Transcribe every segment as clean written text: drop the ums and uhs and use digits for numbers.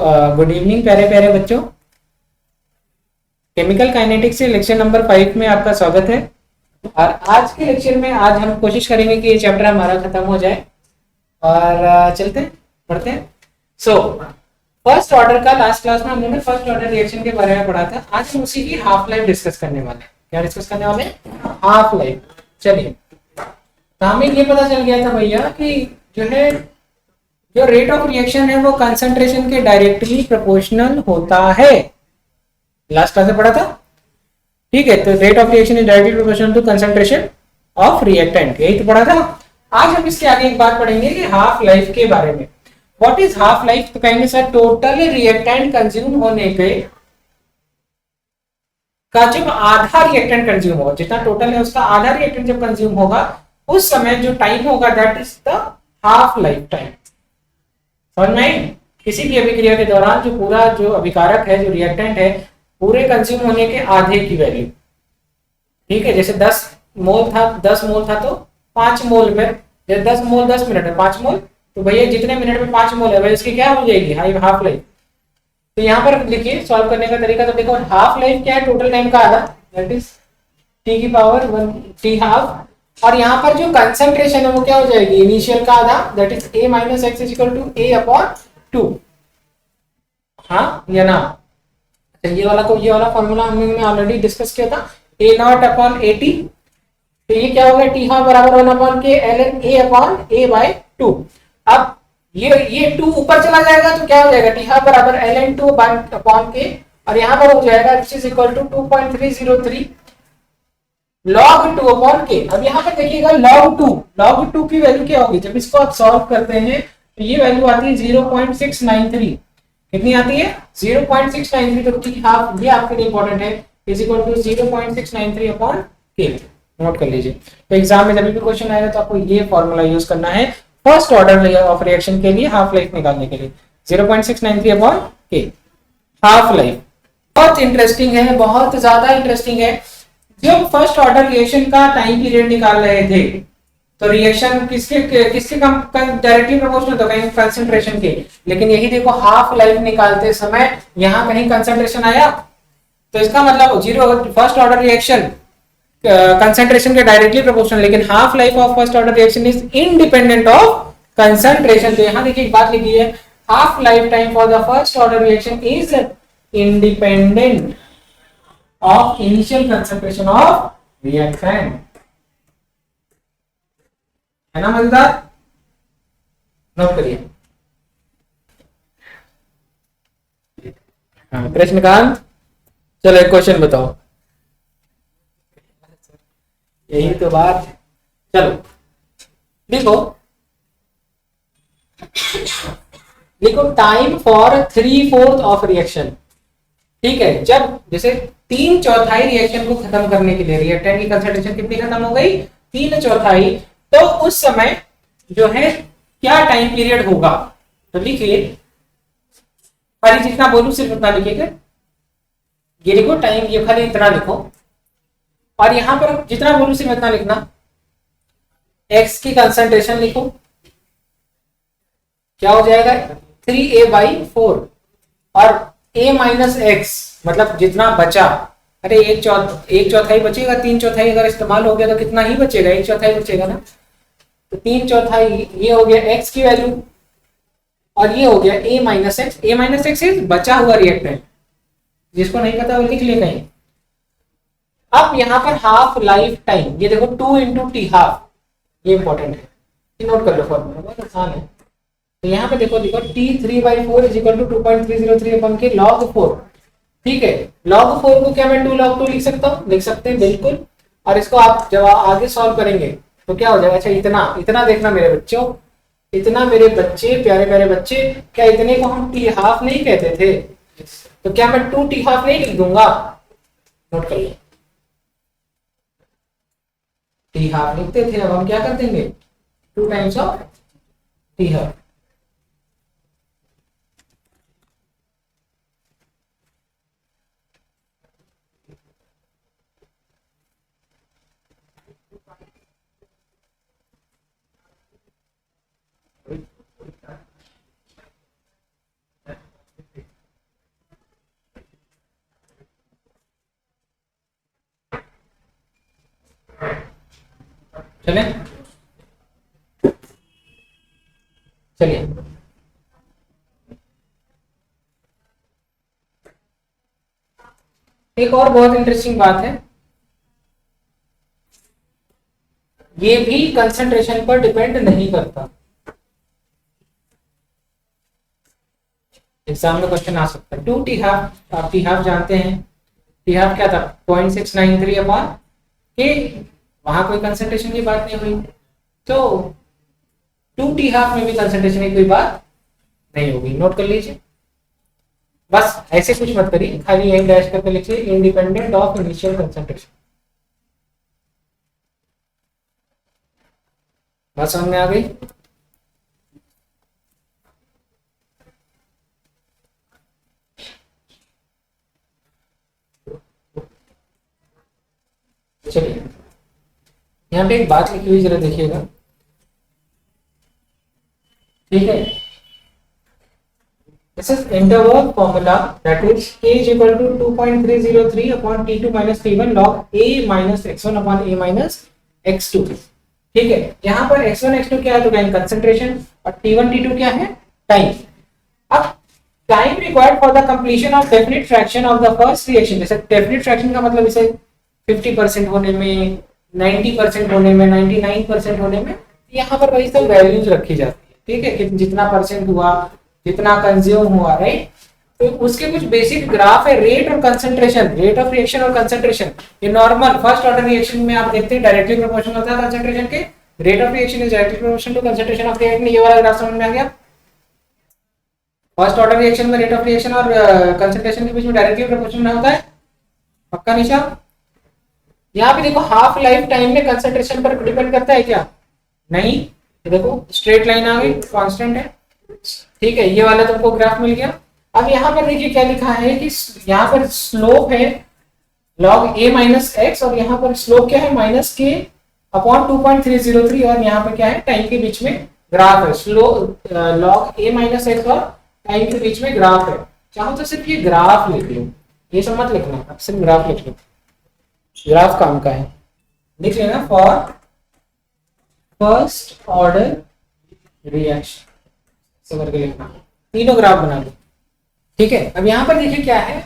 Good evening प्यारे प्यारे बच्चों। केमिकल काइनेटिक्स से लेक्चर नंबर 5 में आपका स्वागत है। और आज के लेक्चर में आज हम कोशिश करेंगे कि ये चैप्टर हमारा खत्म हो जाए और चलते हैं पढ़ते हैं। सो फर्स्ट ऑर्डर का लास्ट क्लास में हम लोगों ने फर्स्ट ऑर्डर रिएक्शन के बारे में पढ़ा था। आज हम उसी की हाफ लाइफ डिस्कस करने वाले हैं। क्या डिस्कस करने वाले हैं? Half life. चलिए, तो हमें ये पता चल गया था भैया कि जो है जो रेट ऑफ रिएक्शन है वो कंसंट्रेशन के डायरेक्टली प्रोपोर्शनल होता है। लास्ट क्लास में पढ़ा था, ठीक है। तो rate of reaction is directly proportional to concentration of reactant, यही तो पढ़ा था। आज हम इसके आगे एक बात पढ़ेंगे कि हाफ लाइफ के बारे में। What is half life? तो कहेंगे सर टोटल रिएक्टेंट कंज्यूम होने के का जब आधा रिएक्टेंट कंज्यूम होगा, जितना टोटल है उसका आधा रिएक्टेंट जब कंज्यूम होगा उस समय जो टाइम होगा that is the half life time. समझ में आई? किसी भी अभिक्रिया के दौरान जो पूरा जो अभिकारक है, जो रिएक्टेंट है, पूरे कंज्यूम होने के आधे की वैल्यू, ठीक है। जैसे 10 मोल था तो 5 मोल में, जैसे 10 मोल 10 मिनट है 5 मोल, तो भैया जितने मिनट में 5 मोल है भाई इसकी क्या हो जाएगी? Half life. तो यहाँ पर लिखिए सॉल्व करने का तरीका। तो देखो हाफ लाइफ क्या है? टोटल टाइम का आधा, दैट इज टी की पावर 1 टी हाफ। और यहाँ पर जो कंसंट्रेशन है वो क्या हो जाएगी? इनिशियल का आधा, that is a minus x is equal to a upon 2। हाँ या ना? ये वाला फॉर्मूला हमने ऑलरेडी डिस्कस किया था, a not upon A T. तो ये क्या होगा? टी हाफ बराबर 1 upon K ln a upon a by 2। अब ये 2 ऊपर चला जाएगा तो क्या हो जाएगा? टी हाफ बराबर ln 2 अपॉन के, और यहाँ पर हो जाएगा this is equal to 2.303 log 2 upon K. अब यहाँ पर देखिएगा log 2 की वैल्यू क्या होगी? जब इसको आप सॉल्व करते हैं तो ये वैल्यू आती है 0.693। कितनी आती है? 0.693। तो टी हाफ ये आपके लिए इंपॉर्टेंट है, इज इक्वल टू 0.693 अपॉन के। नोट कर लीजिए। तो एग्जाम में जब भी क्वेश्चन आएगा तो आपको ये फॉर्मूला यूज करना है फर्स्ट ऑर्डर ऑफ रिएक्शन के लिए, हाफ लाइफ निकालने के लिए। 0.693 अपॉन के हाफ लाइफ। बहुत इंटरेस्टिंग है, बहुत ज्यादा इंटरेस्टिंग है। जब फर्स्ट ऑर्डर रिएक्शन का टाइम पीरियड निकाल रहे थे तो रिएक्शन किसके डायरेक्टली प्रोपोर्शनल था? कहीं कंसंट्रेशन के। लेकिन यही देखो हाफ लाइफ निकालते समय यहां कहीं कंसंट्रेशन आया, तो इसका मतलब zero. First order reaction concentration के डायरेक्टली प्रोपोर्शनल, लेकिन half life of first order reaction is independent of concentration. तो यहां देखिए एक बात लिखी है, half life time for the first order reaction is independent of initial concentration of reactant। है ना मजेदार? नोट करिए। हाँ कृष्णकांत, चलो एक क्वेश्चन बताओ। यही तो बात। चलो लिखो टाइम फॉर 3/4 ऑफ रिएक्शन। ठीक है, जब जैसे 3/4 रिएक्शन को खत्म करने के लिए रिएक्टेंट की कंसंट्रेशन कितनी खत्म हो गई? 3/4। तो उस समय जो है क्या टाइम पीरियड होगा? तो लिखिए, खाली जितना बोलूं सिर्फ उतना लिखिएगा। ये लिखो टाइम, ये खाली इतना लिखो, और यहां पर जितना बोलूं सिर्फ इतना लिखना। एक्स की कंसंट्रेशन लिखो, क्या हो जाएगा? 3a/4, और a माइनस एक्स मतलब जितना बचा। अरे एक चौथाई बचेगा, 3/4 अगर इस्तेमाल हो गया तो कितना ही बचेगा? 1/4 बचेगा ना। तो 3/4 ये हो गया एक्स की वैल्यू, और ये हो गया a minus x. a minus x is बचा हुआ रिएक्टेंट, जिसको नहीं पता वो लिख ले कहीं। अब यहाँ पर हाफ लाइफ टाइम, ये देखो 2 इंटू टी हाफ, ये इंपॉर्टेंट है, नोट कर लो फॉर्मूला, बहुत आसान है। तो यहाँ पे देखो T3/4 इज इक्वल टू 2.303 अपन के log 4। ठीक है, log 4 को क्या मैं 2 log 2 लिख सकते हैं बिल्कुल। और इसको आप जब आगे सॉल्व करेंगे तो क्या हो जाएगा? अच्छा इतना देखना मेरे बच्चों, इतना मेरे बच्चे, प्यारे प्यारे बच्चे, क्या इतने को हम टी हाफ नहीं कहते थे? तो क्या मैं 2 टी हाफ नहीं लिख दूंगा? नोट कर लो, टी हाफ लिखते थे, अब हम क्या कर देंगे? 2 टाइम्स ऑफ टी हाफ। चले चलिए, एक और बहुत इंटरेस्टिंग बात है, ये भी कंसंट्रेशन पर डिपेंड नहीं करता। एग्जाम में क्वेश्चन आ सकता है। 2 टी हाफ, आप टी हाफ जानते हैं, टी हाफ क्या था 0.693 अपॉन के, वहां कोई कंसंट्रेशन की बात नहीं हुई, तो 2 टी हाफ में भी कंसंट्रेशन की कोई बात नहीं होगी, नोट कर लीजिए। बस ऐसे कुछ मत करिए, खाली यही डैश करके लिखिए इंडिपेंडेंट ऑफ इनिशियल कंसंट्रेशन। बात समझ में आ गई? चलिए, यहाँ पे एक बात लिखी हुई जरा देखिएगा, ठीक है। This is interval formula, that is k is equal to 2.303 upon t2 minus t1 log a minus x1 upon a minus x2। ठीक है, यहाँ पर x1 x2 क्या है, तो क्या कंसंट्रेशन, और t1 t2 क्या है, टाइम। अब time required for the completion of definite fraction of the first reaction, जैसे डेफिनिट फ्रैक्शन का मतलब इसे 50% होने में, 90% होने में, 99% होने में, यहाँ पर वही सब वैल्यूज रखी जाती है, ठीक है, कि जितना परसेंट हुआ, जितना कंज्यूम हुआ, राइट। तो उसके कुछ बेसिक ग्राफ है, रेट और कंसंट्रेशन, रेट ऑफ रिएक्शन और कंसंट्रेशन। ये नॉर्मल फर्स्ट ऑर्डर रिएक्शन में आप देखते हैं डायरेक्टली प्रोपोर्शनल होता है कंसंट्रेशन के, rate of reaction is directly proportional to concentration of reactant. ये वाला ग्राफ समझ में आ गया? फर्स्ट ऑर्डर रिएक्शन में रेट ऑफ रिएक्शन और कंसंट्रेशन के बीच में डायरेक्टली प्रोपोर्शनल होता है, पक्का निशा? यहाँ पे देखो हाफ लाइफ टाइम में कंसंट्रेशन पर डिपेंड करता है क्या? नहीं, देखो स्ट्रेट लाइन आ गई, कांस्टेंट है, ठीक है, ये वाला तुमको ग्राफ मिल गया। अब यहाँ पर देखिए क्या लिखा है कि यहाँ पर स्लोप है log a माइनस एक्स, और यहाँ पर स्लोप क्या है माइनस के अपॉन 2.303, और यहाँ पर क्या है टाइम के बीच में ग्राफ है, slope log a minus x और टाइम के बीच में ग्राफ है। चाहो तो सिर्फ ये ग्राफ लिख लो, ये सब मत लिखना, अब सिर्फ ग्राफ लिख लो, ग्राफ काम का है, लिख लेना फॉर फर्स्ट ऑर्डर रिएक्शन करके लिखना, तीनों ग्राफ बना लो, ठीक है। अब यहाँ पर देखिए क्या है,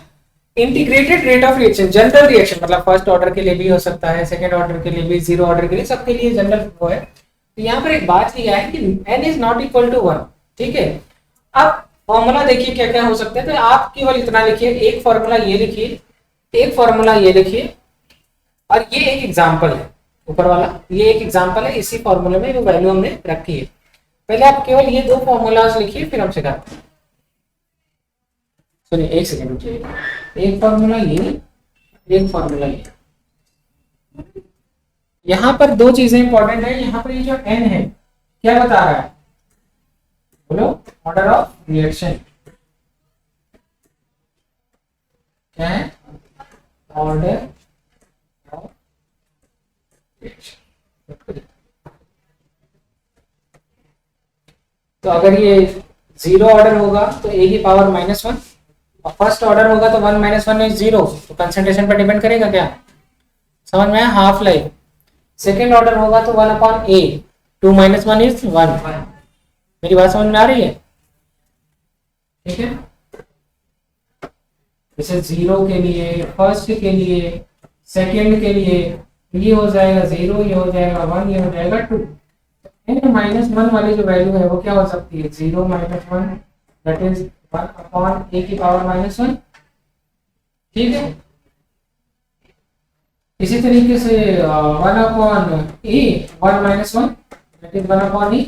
integrated rate of reaction, general reaction, मतलब फर्स्ट ऑर्डर के लिए भी हो सकता है, सेकंड ऑर्डर के लिए भी, जीरो ऑर्डर के लिए, सबके लिए जनरल वो है। तो यहाँ पर एक बात लिखा है कि n is not equal to 1, ठीक है। अब फॉर्मूला देखिए क्या क्या हो सकता है, तो आप केवल इतना लिखिए, एक फॉर्मूला ये लिखिए, एक फॉर्मूला ये लिखिए, और ये एक एग्जाम्पल है, ऊपर वाला ये एक एग्जाम्पल है, इसी फॉर्मूले में जो वैल्यू हमने रखी है। पहले आप केवल ये दो फॉर्मूलाज लिखिए, फिर हम सिखाते हैं। सुनिए, एक सेकंड रुकिए, एक फॉर्मूला ये, एक फॉर्मूला ये। यहाँ पर दो चीजें इंपॉर्टेंट है, यहाँ पर ये जो n है क्या बता रहा है, बोलो, ऑर्डर ऑफ रिएक्शन क्या है, ऑर्डर ऑफ रिएक्शन। तो अगर ये जीरो ऑर्डर होगा तो a की पावर -1, और फर्स्ट ऑर्डर होगा तो 1 - 1 इज 0, तो कंसंट्रेशन पर डिपेंड करेगा क्या, समझ में आया, हाफ लाइफ। सेकेंड ऑर्डर होगा तो 1 अपॉन a, 2 - 1 इज 1। मेरी बात समझ में आ रही है? ठीक है, जैसे जीरो के लिए, फर्स्ट के लिए, सेकेंड के लिए, ये हो जाएगा 0, ये हो जाएगा 1, ये हो जाएगा 2। n-1 वाली जो वैल्यू है वो क्या हो सकती है, 0 - 1, दैट इज 1 अपॉन a की पावर -1, ठीक है। इसी तरीके से 1 upon a, 1 - 1, that is 1 upon e,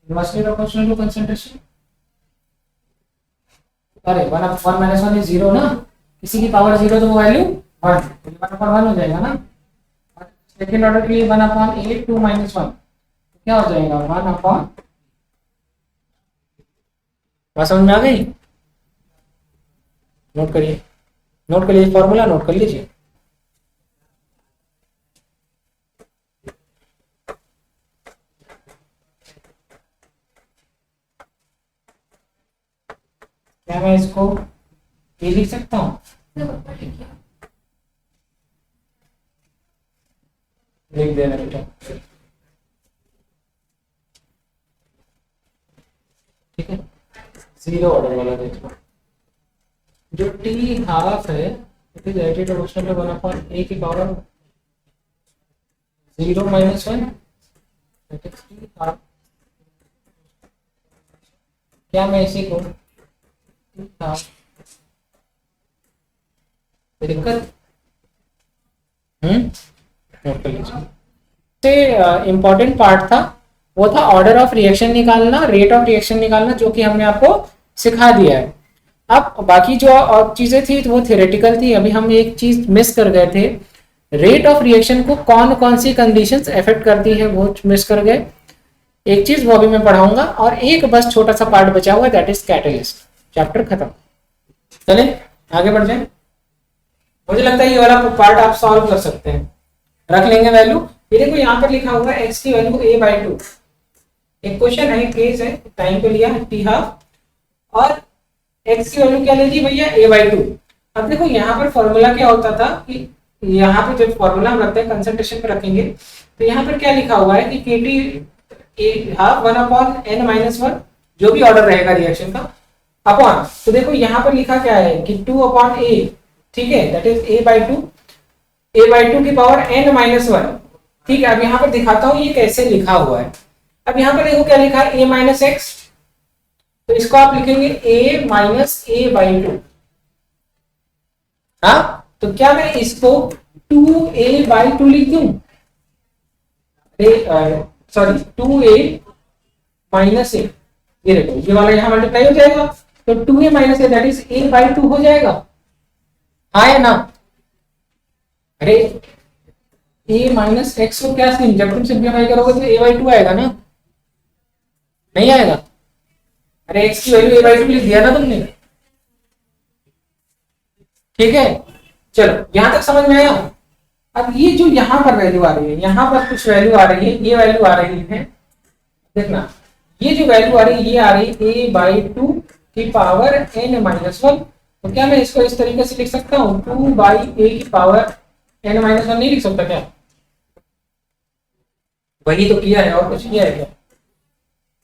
inversely proportional to concentration. अरे 1 - 1 इज 0 ना, किसी की पावर 0 तो वो वैल्यू 1, 1 अपॉन 1 हो जाएगा ना। सेकेंड ऑर्डर के लिए 1 अपॉन a, 2 - 1, क्या हो जाएगा 1 अपॉन, बात समझ में आ गई? नोट करिए, नोट करिए, फॉर्मूला नोट कर लीजिए। क्या मैं इसको ये लिख सकता हूँ, लिख देना बेटा, ठीक है, जीरो ऑर्डर वाला देखो, जो टी हाफ है it is added proportional to 1 a की power 0 minus 1, that is T half. क्या मैं इसी को टी हाफ दिक्कत नोट कर लीजिए। इम्पोर्टेंट पार्ट था वो था ऑर्डर ऑफ रिएक्शन निकालना, रेट ऑफ रिएक्शन निकालना, जो कि हमने आपको सिखा दिया है। अब बाकी जो और चीजें थी वो थ्योरेटिकल थी। अभी हम एक चीज मिस कर गए थे, रेट ऑफ रिएक्शन को कौन कौन सी कंडीशंस अफेक्ट करती है वो मिस कर गए। एक चीज वो भी मैं पढ़ाऊंगा, और एक बस छोटा सा पार्ट बचा हुआ है, दैट इज कैटलिस्ट। चैप्टर खत्म। चले आगे बढ़ जाए। मुझे लगता है ये वाला पार्ट आप सॉल्व कर सकते हैं। रख लेंगे वैल्यू। ये देखो यहाँ पर लिखा हुआ है x की वैल्यू a/2। एक क्वेश्चन है, केस है, टाइम पे लिया टी हाफ, और x की वैल्यू क्या ले ली भैया a/2। अब देखो यहाँ पर फॉर्मूला क्या होता था कि यहाँ पे जब फॉर्मूला हम रखते हैं कंसंट्रेशन पे रखेंगे, तो यहाँ पर क्या लिखा हुआ है कि kT हाफ 1/n-1, जो भी ऑर्डर रहेगा रिएक्शन का, अपॉन, तो देखो यहाँ पर लिखा क्या है कि 2/a, ठीक है, दैट इज a/2 की पावर n-1। ठीक है, अब यहाँ पर दिखाता हूँ ये कैसे लिखा हुआ है। अब यहाँ पर देखो क्या लिखा है a-x, तो इसको आप लिखेंगे a-a/2। हाँ, तो क्या मैं इसको 2a/2 लिख दूं? सॉरी 2a-a, ये देखो ये वाला यहाँ मल्टीप्लाई हो जाएगा, तो 2a-a दैट इज a/2 हो जाएगा। हाँ या ना? अरे a-x को क्या सीन, जब तुम सिंप्लीफाई करोगे तो a/2 आएगा ना, नहीं आएगा? अरे x की वैल्यू a/2 लिख दिया ना तुमने। ठीक है, चलो यहां तक समझ में आया। अब ये जो यहाँ पर वैल्यू आ रही है, यहाँ पर कुछ वैल्यू आ रही है, ये वैल्यू आ रही है, देखना ये जो वैल्यू आ रही है, ये आ रही है a/2 की पावर n-1। तो क्या मैं इसको इस तरीके से लिख सकता हूँ 2/a की पावर n-1 नहीं लिख सकता क्या? वही तो किया है, और कुछ किया है क्या?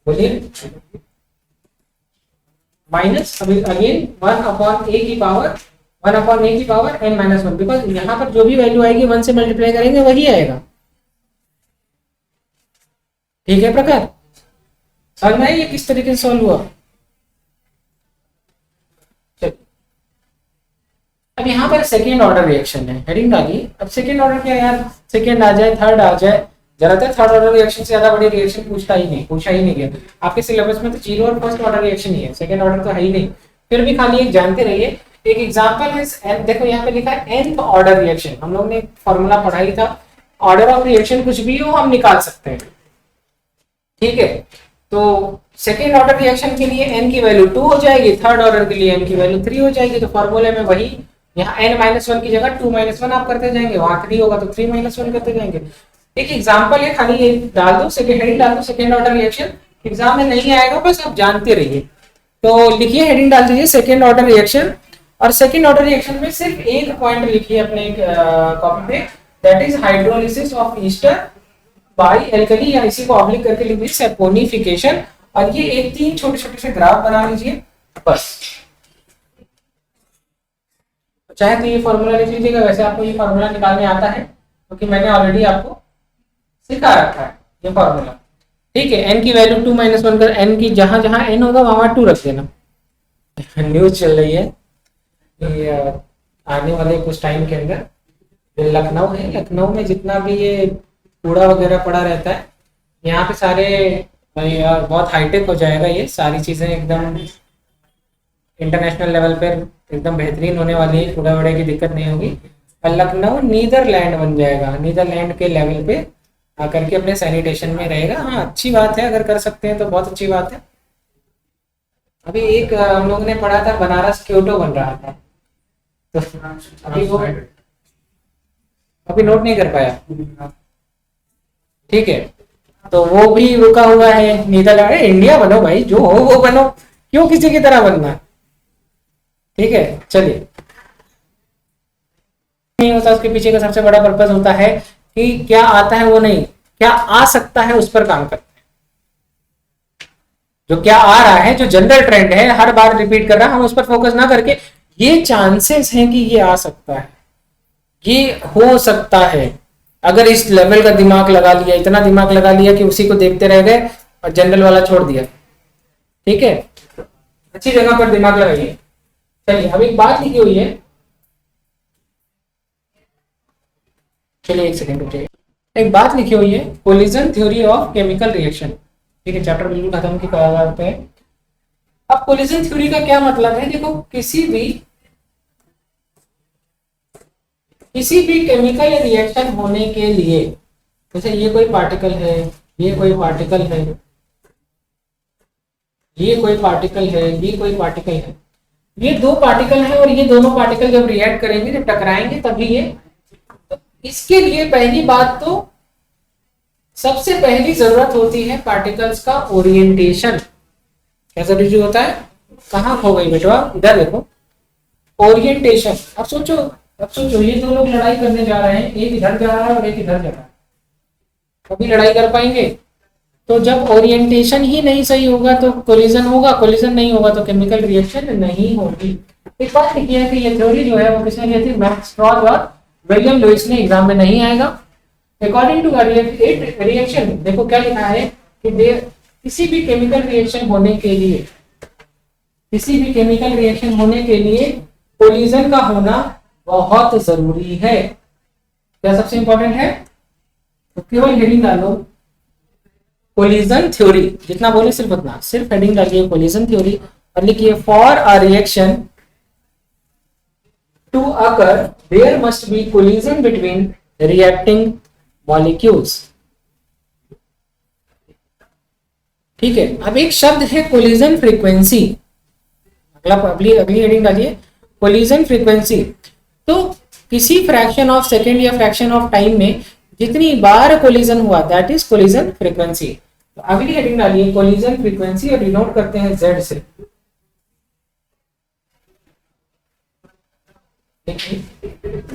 बोलिए। माइनस अभी अगेन 1/a की पावर n-1, बिकॉज यहाँ पर जो भी वैल्यू आएगी 1 से मल्टीप्लाई करेंगे वही आएगा। ठीक है प्रकार, समझ में आई ये किस तरीके से सॉल्व हुआ? अब यहाँ पर सेकेंड ऑर्डर रिएक्शन है, हेडिंग डालिए। अब सेकेंड ऑर्डर क्या यार, सेकेंड आ जाए, थर्ड आ जाए, ज्यादातर थर्ड ऑर्डर रिएक्शन से ज्यादा बड़ी रिएक्शन पूछा ही नहीं गया। आपके सिलेबस में तो जीरो और फर्स्ट ऑर्डर रिएक्शन ही है, सेकेंड ऑर्डर तो है ही नहीं। फिर भी खाली एक जानते रहिए। एक एग्जांपल है, देखो यहाँ पे लिखा है nth ऑर्डर रिएक्शन। हम लोग ने एक फॉर्मूला पढ़ा ही था, ऑर्डर ऑफ रिएक्शन कुछ भी हो हम निकाल सकते हैं। ठीक है, तो सेकेंड ऑर्डर रिएक्शन के लिए n की वैल्यू 2 हो जाएगी, थर्ड ऑर्डर के लिए n की वैल्यू 3 हो जाएगी। तो फॉर्मूले में वही, यहाँ n-1 की जगह 2-1 आप करते जाएंगे, वहां 3 होगा तो 3-1 करते जाएंगे। एक एग्जांपल है, खाली ये डाल दो, सेकेंड हेडिंग डाल दो, सेकेंड ऑर्डर रिएक्शन। एग्जाम में नहीं आएगा, बस आप जानते रहिए। तो लिखिए, हेडिंग डाल दीजिए सेकेंड ऑर्डर रिएक्शन, और सेकेंड ऑर्डर रिएक्शन में सिर्फ एक पॉइंट लिखिए अपने कॉपी पे, that is hydrolysis of ester by alkali, या इसी को ऑब्लिक करके लिख दीजिए सैपोनिफिकेशन। और ये एक 3 छोटे छोटे से ग्राफ बना लीजिए बस। चाहे तो ये फॉर्मूला लिख लीजिएगा, वैसे आपको ये फॉर्मूला निकालने आता है क्योंकि मैंने ऑलरेडी आपको सिखा रखा है ये फॉर्मूला। ठीक है, n की वैल्यू 2-1 कर, n की जहां जहां n होगा वहां 2 रख देना। न्यूज चल रही है ये आने वाले कुछ टाइम के अंदर, लखनऊ है, लखनऊ में जितना भी ये कूड़ा वगैरह पड़ा रहता है, यहाँ पे सारे यार बहुत हाईटेक हो जाएगा, ये सारी चीजें एकदम इंटरनेशनल लेवल पर एकदम बेहतरीन होने वाली है, कूड़ा वूड़ा की दिक्कत नहीं होगी। और लखनऊ नीदरलैंड बन जाएगा, नीदरलैंड के लेवल पे आकर के अपने सैनिटेशन में रहेगा। हाँ, अच्छी बात है, अगर कर सकते हैं तो बहुत अच्छी बात है। अभी एक हम लोगों ने पढ़ा था, बनारस क्योटो बन रहा था, तो अभी वो अभी नोट नहीं कर पाया। ठीक है, तो वो भी रुका हुआ है नीदरलैंड। इंडिया बनो भाई, जो हो वो बनो, क्यों किसी की तरह बनना। ठीक है, चलिए। नहीं होता, उसके पीछे का सबसे बड़ा पर्पस होता है कि क्या आता है वो नहीं, क्या आ सकता है उस पर काम करते हैं। जो क्या आ रहा है, जो जनरल ट्रेंड है, हर बार रिपीट कर रहा है, हम उस पर फोकस ना करके ये चांसेस हैं कि ये आ सकता है, ये हो सकता है, अगर इस लेवल का दिमाग लगा लिया, इतना दिमाग लगा लिया कि उसी को देखते रह गए और जनरल वाला छोड़ दिया। ठीक है, अच्छी जगह पर दिमाग लगाइए। चलिए अब एक बात लिखी हुई है, चलिए एक सेकंड रुकिए, एक बात लिखी हुई है, collision theory of chemical reaction. ठीक है, चैप्टर बिल्कुल खत्म की कगार पे है। अब कोलिजन थ्योरी का क्या मतलब है, देखो किसी भी केमिकल रिएक्शन होने के लिए, जैसे ये कोई पार्टिकल है, ये कोई पार्टिकल है, ये कोई पार्टिकल है, ये कोई पार्टिकल है, ये दो पार्टिकल है और ये दोनों पार्टिकल जब रिएक्ट करेंगे, जब टकराएंगे तभी ये, तो इसके लिए पहली बात तो सबसे पहली जरूरत होती है पार्टिकल्स का ओरिएंटेशन। क्या जरूरी होता है, कहाँ खो गई बेटवा, इधर देखो, ओरिएंटेशन। अब सोचो ये दो लोग लड़ाई करने जा रहे हैं, एक इधर जा रहा है और एक इधर जा रहा है, कभी लड़ाई कर पाएंगे? तो जब ओरिएंटेशन ही नहीं सही होगा तो कोलिजन होगा, कोलिजन नहीं होगा तो केमिकल रिएक्शन नहीं होगी। एक बात लिखी है कि ये थ्योरी जो है वो किसने ली थी, मैक्स स्ट्रॉज और विलियम लुइस ने, एग्जाम में नहीं आएगा। अकॉर्डिंग टू रिएक्शन, देखो क्या लिखा है कि किसी भी केमिकल रिएक्शन होने के लिए, किसी भी केमिकल रिएक्शन होने के लिए कोलिजन का होना बहुत जरूरी है। क्या सबसे इंपॉर्टेंट है, तो केवल हेडिंग डालो कोलिजन थ्योरी, जितना बोले सिर्फ उतना, सिर्फ हेडिंग डालिए कोलिजन थ्योरी और लिखिए for a reaction to occur there must be collision between reacting molecules. ठीक है, अब एक शब्द है कोलिजन फ्रीक्वेंसी, अगली हेडिंग डालिए कोलिजन फ्रीक्वेंसी। तो किसी फ्रैक्शन ऑफ सेकेंड या फ्रैक्शन ऑफ टाइम में जितनी बार कोलिजन हुआ दैट इज कोलिजन फ्रीक्वेंसी। तो अगली हेडिंग डालिए कोलिजन फ्रीक्वेंसी और डिनोट करते हैं Z से।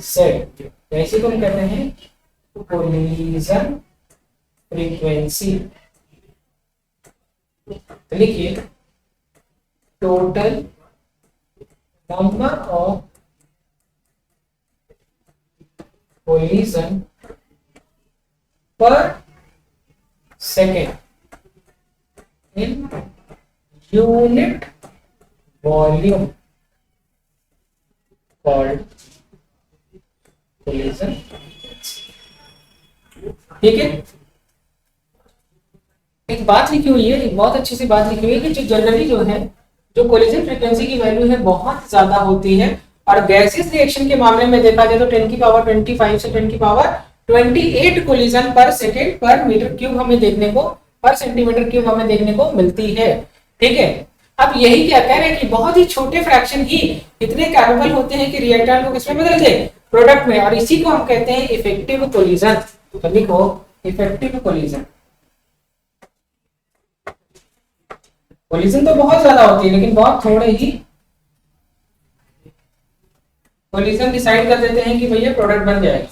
Z ऐसे को हम कहते हैं कोलिजन फ्रीक्वेंसी। लिखिए टोटल नंबर ऑफ कोलिजन पर second in unit volume called collision. ठीक है, एक बात लिखी हुई है, एक बहुत अच्छी सी बात लिखी हुई है कि जो जनरली जो है, जो कोलिजन फ्रीक्वेंसी की वैल्यू है बहुत ज्यादा होती है, और गैसियस रिएक्शन के मामले में देखा जाए तो 10 की पावर 25 से 10 की पावर 28 कोलिजन पर सेकेंड पर मीटर क्यूब हमें देखने को, पर सेंटीमीटर क्यूब हमें देखने को मिलती है। ठीक है, अब यही क्या कह रहे हैं कि बहुत ही छोटे फ्रैक्शन ही इतने कैपेबल होते हैं कि रिएक्टेंट को किसमें बदल दे, प्रोडक्ट में, और इसी को हम कहते हैं इफेक्टिव कोलिजन। तो लिखो इफेक्टिव कोलिजन। कोलिजन तो बहुत ज्यादा होती है लेकिन बहुत थोड़े ही कोलिजन डिसाइड कर देते हैं कि भैया प्रोडक्ट बन जाएगा।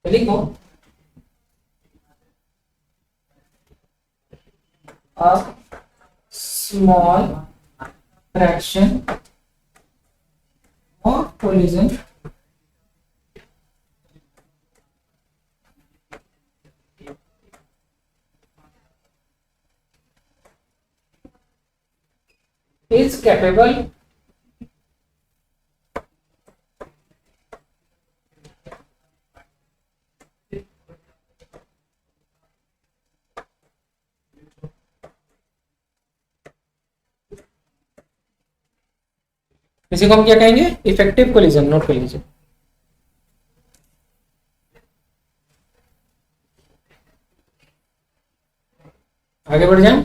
तो लिखो a small fraction of collision is capable इसी को हम क्या कहेंगे, इफेक्टिव कोलिजन, नॉट कोलिजन। आगे बढ़ जाए।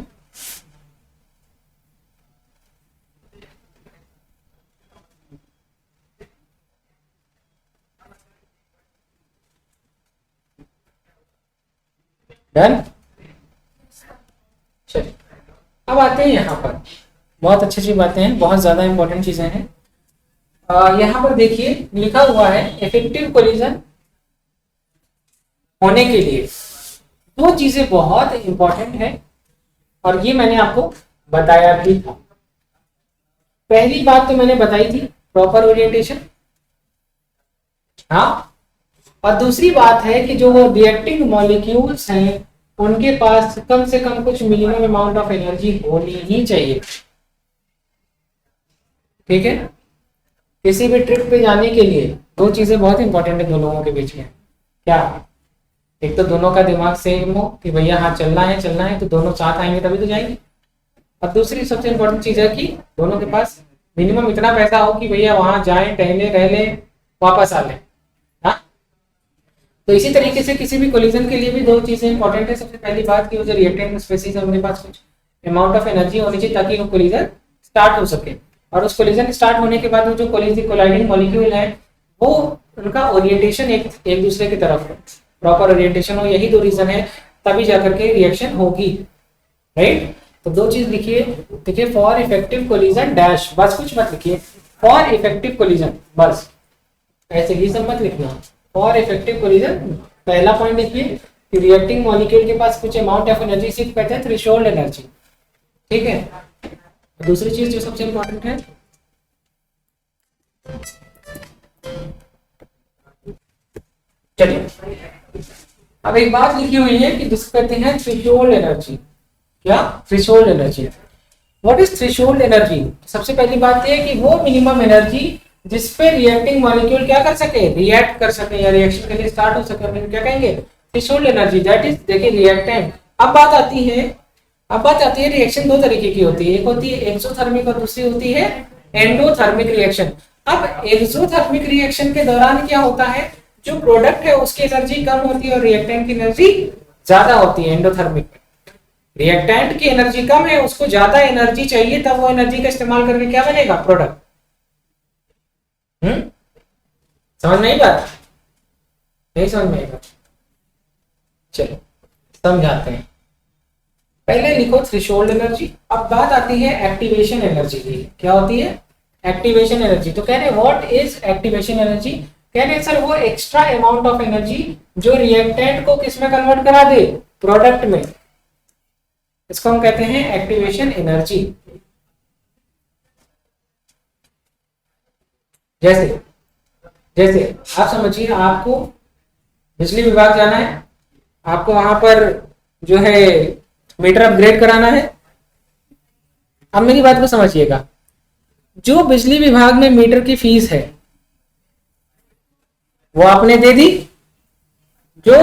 डन। चलिए अब आते हैं यहाँ पर, बहुत अच्छी अच्छी बातें हैं, बहुत ज्यादा इंपॉर्टेंट चीजें हैं। यहाँ पर देखिए लिखा हुआ है इफेक्टिव कोलिजन होने के लिए दो चीजें बहुत इंपॉर्टेंट है और ये मैंने आपको बताया भी था। पहली बात तो मैंने बताई थी प्रॉपर ओरिएंटेशन, हाँ, और दूसरी बात है कि जो वो रिएक्टिंग मॉलिक्यूल्स हैं उनके पास कम से कम कुछ मिनिमम अमाउंट ऑफ एनर्जी होनी ही चाहिए। ठीक है, किसी भी ट्रिप पे जाने के लिए दो चीजें बहुत इंपॉर्टेंट है दो लोगों के बीच में। क्या? एक तो दोनों का दिमाग सेम हो कि भैया हाँ चलना है तो दोनों साथ आएंगे तभी तो जाएंगे। और दूसरी सबसे इंपॉर्टेंट चीज है कि दोनों के पास मिनिमम इतना पैसा हो कि भैया वहां जाएं, टहले, रह ले, वापस आ ले। हाँ, तो इसी तरीके से किसी भी कोलिजन के लिए भी दो चीजें इंपॉर्टेंट है। सबसे पहली बात कि वो जो रिएक्टेंट स्पेसीज है उनके पास कुछ अमाउंट ऑफ एनर्जी होनी चाहिए ताकि वो कोलिजन स्टार्ट हो सके। और उस कोलिजन स्टार्ट होने के बाद वो जो कोलाइडिंग मॉलिक्यूल है वो उनका ओरिएंटेशन एक दूसरे की तरफ हो, प्रॉपर ओरिएंटेशन हो। यही दो रीजन है, तभी जाकर के रिएक्शन होगी। राइट, तो दो चीज लिखिए। देखिए फॉर इफेक्टिव कोलिजन डैश, बस कुछ मत लिखिए, फॉर इफेक्टिव कोलिजन, बस ऐसे ही सब मत लिखना। फॉर इफेक्टिव कोलिजन पहला पॉइंट लिखिए कि रिएक्टिंग मॉलिक्यूल के पास कुछ अमाउंट ऑफ एनर्जी, सिर्फ कहते हैं थ्रेशोल्ड एनर्जी। ठीक है, दूसरी चीज जो सबसे इंपॉर्टेंट है, चलिए अब एक बात लिखी हुई है कि जिसको कहते हैं थ्रेशोल्ड एनर्जी। क्या? Threshold energy. What is threshold energy? सबसे पहली बात यह है कि वो मिनिमम एनर्जी जिस पे रिएक्टिंग मॉलिक्यूल क्या कर सके, रिएक्ट कर सके या रिएक्शन के लिए स्टार्ट हो सके, हम क्या कहेंगे? Threshold energy. दैट इज, देखिए रिएक्टेंट। अब बात आती है रिएक्शन दो तरीके की होती है, एक होती है एक्सोथर्मिक और दूसरी होती है एंडोथर्मिक रिएक्शन। अब एक्सोथर्मिक रिएक्शन के दौरान क्या होता है, जो प्रोडक्ट है उसकी एनर्जी कम होती है और रिएक्टेंट की एनर्जी ज्यादा होती है। एंडोथर्मिक में रिएक्टेंट की एनर्जी कम है, उसको ज्यादा एनर्जी चाहिए, तब वो एनर्जी का इस्तेमाल करके क्या बनेगा? प्रोडक्ट। समझ में आई बात? नहीं समझ में आएगा? चलो समझाते हैं। पहले लिखो थ्रेशोल्ड एनर्जी। अब बात आती है एक्टिवेशन एनर्जी की। क्या होती है? Activation energy. तो कह रहे व्हाट इज एक्टिवेशन एनर्जी? कह रहे सर वो एक्स्ट्रा अमाउंट ऑफ एनर्जी जो रिएक्टेंट को किस में कन्वर्ट करा दे? प्रोडक्ट में। इसको हम कहते हैं एक्टिवेशन एनर्जी। जैसे जैसे आप समझिए, आपको बिजली विभाग जाना है, आपको वहां पर जो है मीटर अपग्रेड कराना है। अब मेरी बात को समझिएगा, जो बिजली विभाग में मीटर की फीस है वो आपने दे दी, जो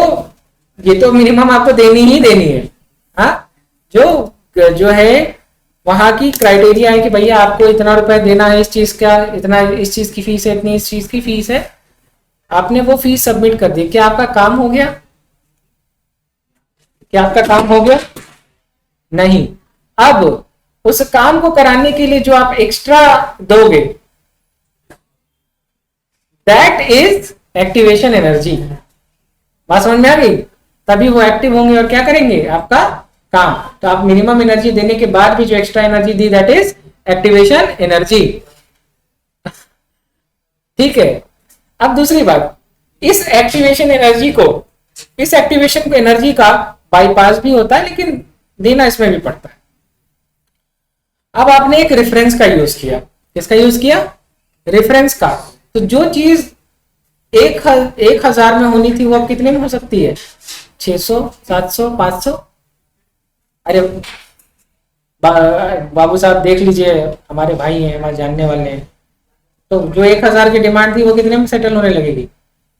ये तो मिनिमम आपको देनी ही देनी है। हाँ, जो है वहां की क्राइटेरिया है कि भैया आपको इतना रुपए देना है इस चीज का, इतना इस चीज की फीस है, इतनी इस चीज की फीस है। आपने वो फीस सबमिट कर दी, क्या आपका काम हो गया? क्या आपका काम हो गया? नहीं। अब उस काम को कराने के लिए जो आप एक्स्ट्रा दोगे, दैट इज एक्टिवेशन एनर्जी। बात समझ में आ गई? तभी वो एक्टिव होंगे और क्या करेंगे? आपका काम। तो आप मिनिमम एनर्जी देने के बाद भी जो extra energy the, that is activation energy. ठीक है, अब दूसरी बात, इस एक्टिवेशन एनर्जी का बाईपास भी होता है, लेकिन देना इसमें भी पड़ता है। अब आपने एक रेफरेंस का यूज किया। किसका यूज किया? रेफरेंस का। तो जो चीज 1000 में होनी थी वो अब कितने में हो सकती है? 600, 700, 500। अरे बाबू साहब देख लीजिए, हमारे भाई हैं, हमारे जानने वाले हैं, तो जो 1000 की डिमांड थी वो कितने में सेटल होने लगेगी?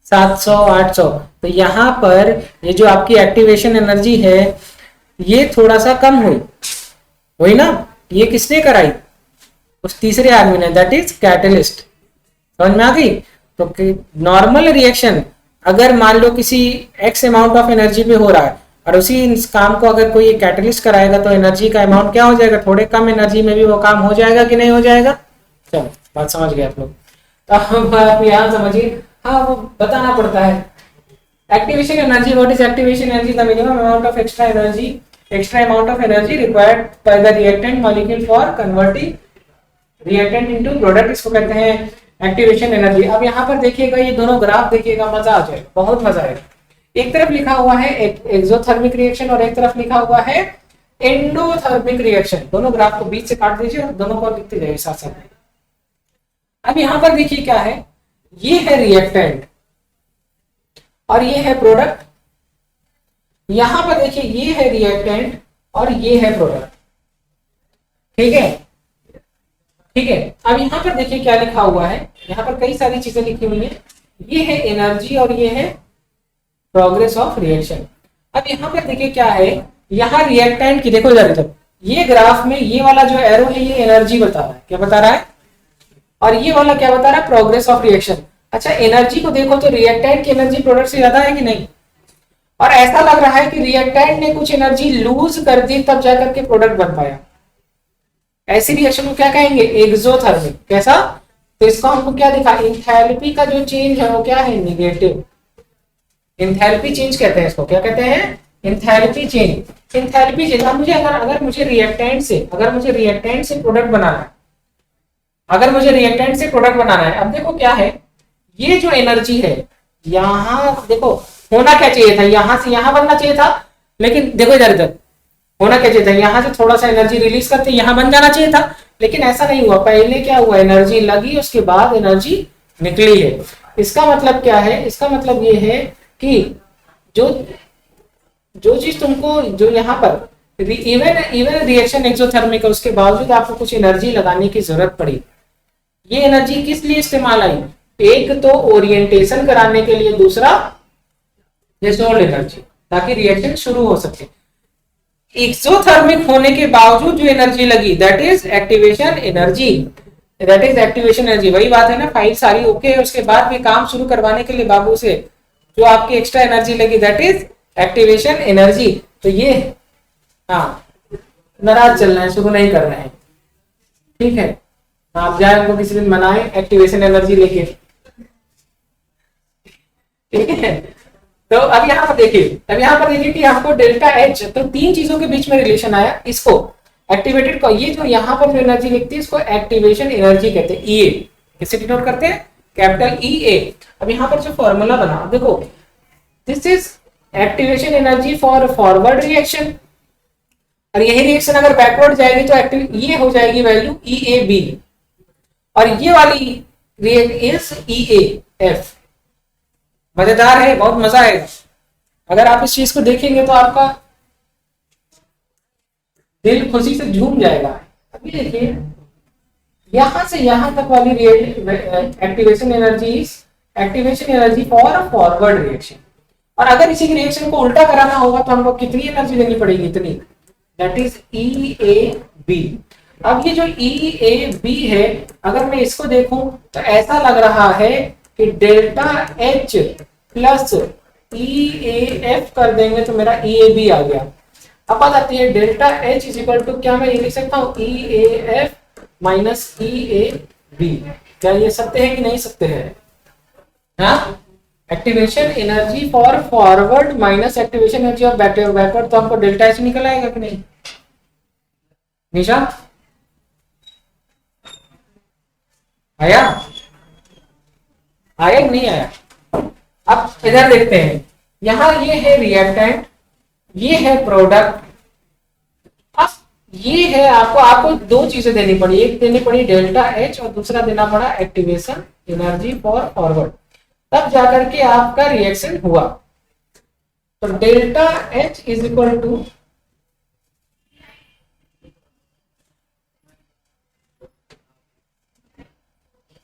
700, 800। तो यहाँ पर ये जो आपकी एक्टिवेशन एनर्जी है ये थोड़ा सा कम हुई ना। ये किसने कराई? उस तीसरे आदमी ने, दैट इज कैटलिस्ट। समझ में आ गई? तो नॉर्मल रिएक्शन अगर मान लो किसी एक्स अमाउंट ऑफ एनर्जी पे हो रहा है और उसी काम को अगर कोई कैटलिस्ट कराएगा तो एनर्जी का अमाउंट क्या हो जाएगा? थोड़े कम एनर्जी में भी वो काम हो जाएगा कि नहीं हो जाएगा? चलो बात समझ गए आप लोग। तो आप यहाँ समझिए, हाँ वो बताना पड़ता है। Activation energy, what is activation energy? The minimum amount of extra amount of energy required by the reactant molecule for converting reactant into product. इसको कहते हैं एक्टिवेशन एनर्जी। अब यहाँ पर देखिएगा, ये दोनों ग्राफ देखिएगा, मजा आ जाएगा, बहुत मजा आएगा। एक तरफ लिखा हुआ है एक्सोथर्मिक रिएक्शन और एक तरफ लिखा हुआ है एंडोथर्मिक रिएक्शन। दोनों ग्राफ को बीच से काट दीजिए और दोनों को लिखते जाइए साथ साथ। अब यहाँ पर देखिए क्या है, ये है रिएक्टेंट और ये है प्रोडक्ट। यहां पर देखिए ये है रिएक्टेंट और ये है प्रोडक्ट, ठीक है, ठीक है। अब यहां पर देखिए क्या लिखा हुआ है, यहां पर कई सारी चीजें लिखी हुई है। ये है एनर्जी और ये है प्रोग्रेस ऑफ रिएक्शन। अब यहां पर देखिए क्या है, यहां रिएक्टेंट की देखो जरा, तक ये ग्राफ में ये वाला जो एरो है ये एनर्जी बता रहा है, क्या बता रहा है, और ये वाला क्या बता रहा है, प्रोग्रेस ऑफ रिएक्शन। अच्छा, एनर्जी को देखो तो रिएक्टेंट की एनर्जी प्रोडक्ट से ज्यादा है कि नहीं, और ऐसा लग रहा है कि रिएक्टेंट ने कुछ एनर्जी लूज कर दी तब जाकर के प्रोडक्ट बन पाया। ऐसी रिएक्शन को क्या कहेंगे, एक्सोथर्मिक। कैसा, तो इसको हमको क्या दिखा, इंथैल्पी का जो चेंज है वो क्या है, नेगेटिव। इंथैल्पी चेंज कहते हैं इसको, क्या कहते हैं, इंथैल्पी चेंज। Enthalpy change. अब मुझे अगर मुझे रिएक्टेंट से प्रोडक्ट बनाना है, अगर मुझे रिएक्टेंट से प्रोडक्ट बनाना है, अब देखो क्या है, ये जो एनर्जी है, यहां देखो होना क्या चाहिए था, यहां से यहां बनना चाहिए था, लेकिन देखो इधर इधर होना क्या चाहिए था, यहां से थोड़ा सा एनर्जी रिलीज करते यहां बन जाना चाहिए था, लेकिन ऐसा नहीं हुआ। पहले क्या हुआ, एनर्जी लगी, उसके बाद एनर्जी निकली है। इसका मतलब क्या है, इसका मतलब ये है कि जो जो चीज तुमको, जो यहाँ पर इवन रिएक्शन एक्सोथर्मिक है, उसके बावजूद आपको कुछ एनर्जी लगाने की जरूरत पड़ी। ये एनर्जी किस लिए इस्तेमाल आई, एक तो ओरिएंटेशन कराने के लिए, दूसरा रिसोल्ड एनर्जी, ताकि रिएक्शन शुरू हो सके। एक्सोथर्मिक होने के बावजूद जो एनर्जी लगी, that is activation energy, that is activation energy. वही बात है ना, फाइल सारी ओके है, उसके बाद भी काम शुरू करवाने के लिए बाबू से जो आपकी एक्स्ट्रा एनर्जी लगी, दैट इज एक्टिवेशन एनर्जी। तो ये हाँ, नाराज चल रहे हैं, शुरू नहीं कर रहे हैं, ठीक है, आप जाए उनको किसी दिन मनाएं एक्टिवेशन एनर्जी लेके, ठीक है। तो अब यहाँ पर देखिए कि हमको डेल्टा एच, तो तीन चीजों के बीच में रिलेशन आया। इसको एक्टिवेटेड को, ये जो यहाँ पर जो एनर्जी लिखती है इसको एक्टिवेशन एनर्जी कहते हैं, ईए। किससे डिनोट करते हैं, कैपिटल ई ए। अब यहाँ पर जो फॉर्मूला बना, देखो this is activation energy for forward reaction, और यही रिएक्शन अगर बैकवर्ड जाएगी तो एक्टिव ये हो जाएगी वैल्यू ई ए बी, और ये वाली इज ई ए एफ। मजेदार है, बहुत मजा आएगा अगर आप इस चीज को देखेंगे, तो आपका दिल खुशी से झूम जाएगा। अभी देखिए यहां से यहां तक वाली activation energy for forward reaction, और अगर इसी रिएक्शन को उल्टा कराना होगा तो हमको कितनी एनर्जी देनी पड़ेगी, इतनी, that is E A B. अब ये जो ई ए बी है, अगर मैं इसको देखूं तो ऐसा लग रहा है कि delta H plus E A F कर देंगे तो मेरा ई ए बी आ गया। अब बात आती है delta H is equal to, क्या मैं ये लिख सकता हूँ, E A F minus E A B. क्या ये सत्य है कि नहीं सत्य है, हाँ? Activation energy for forward minus activation energy of backward, तो हमको डेल्टा एच निकल आएगा कि नहीं, निशा आया कि नहीं आया? अब इधर देखते हैं, यहां ये है रिएक्टेंट, ये है प्रोडक्ट। अब ये है, आपको दो चीजें देनी पड़ी, एक देनी पड़ी डेल्टा एच और दूसरा देना पड़ा एक्टिवेशन एनर्जी फॉर फॉरवर्ड, तब जाकर के आपका रिएक्शन हुआ। तो delta H is equal to,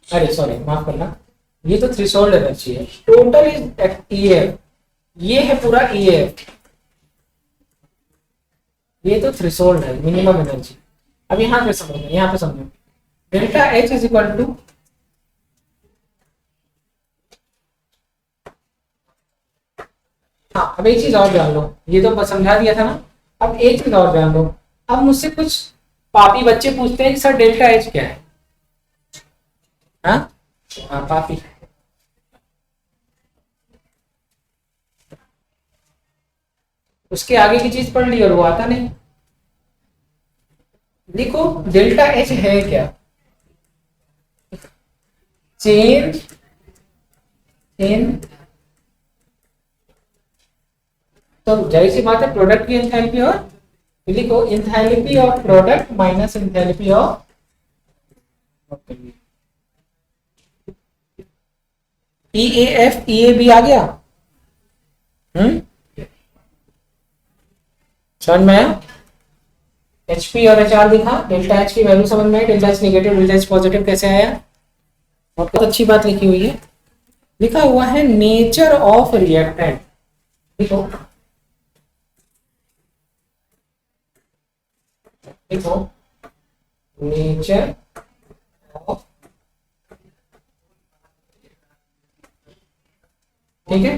अरे सॉरी माफ करना, ये तो थ्रेशोल्ड एनर्जी है, टोटल इज ईएफ, ये है पूरा ईएफ, ये तो थ्रेशोल्ड है, मिनिमम एनर्जी। अब यहां पे समझो, delta H is equal to, हाँ अब एक चीज और जान लो, ये तो समझा दिया था ना, अब एक चीज और जान लो। अब मुझसे कुछ पापी बच्चे पूछते हैं कि सर डेल्टा एच क्या है, हाँ पापी, उसके आगे की चीज पढ़ ली और वो आता नहीं। देखो डेल्टा एच है क्या, चेंज इन, तो जाहिर सी बात है प्रोडक्ट की एंथैल्पी, और लिखो enthalpy of product minus enthalpy of EAF EAB आ गया। समझ में आया? HP और HR दिखा, डेल्टा H की वैल्यू समझ में आई, delta H negative delta H positive कैसे आया, और बहुत अच्छी बात लिखी हुई है। लिखा हुआ है नेचर ऑफ रिएक्टेंट, देखो देखो नेचर ऑफ, ठीक है,